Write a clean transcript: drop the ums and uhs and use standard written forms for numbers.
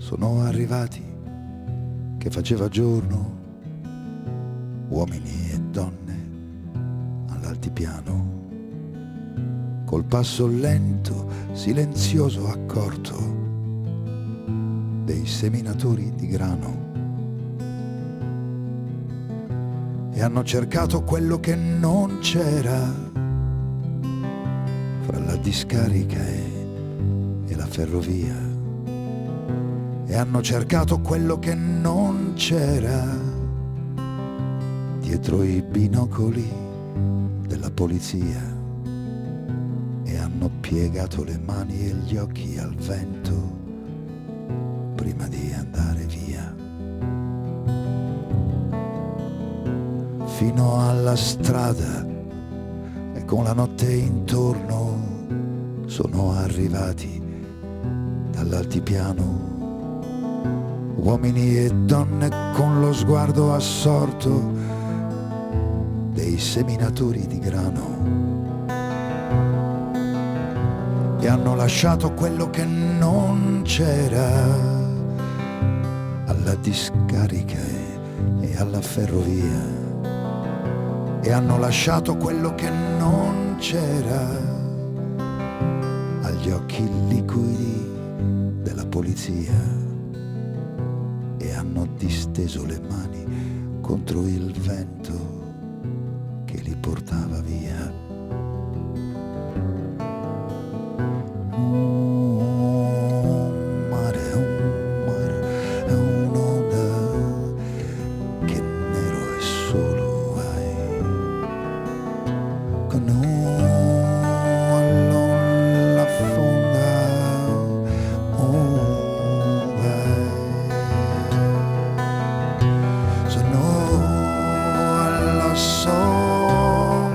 sono arrivati che faceva giorno, uomini e donne all'altipiano, col passo lento, silenzioso, accorto dei seminatori di grano, e hanno cercato quello che non c'era fra la discarica e la ferrovia, e hanno cercato quello che non c'era dietro i binocoli della polizia, e hanno piegato le mani e gli occhi al vento prima di andare via. Fino alla strada e con la notte intorno sono arrivati dall'altipiano uomini e donne con lo sguardo assorto dei seminatori di grano, e hanno lasciato quello che non c'era alla discarica e alla ferrovia, e hanno lasciato quello che non c'era agli occhi liquidi della polizia, e hanno disteso le mani contro il vento che li portava via. Un mare, è un'onda che nero e solo hai, con alla fonda, vai. Sono alla sola,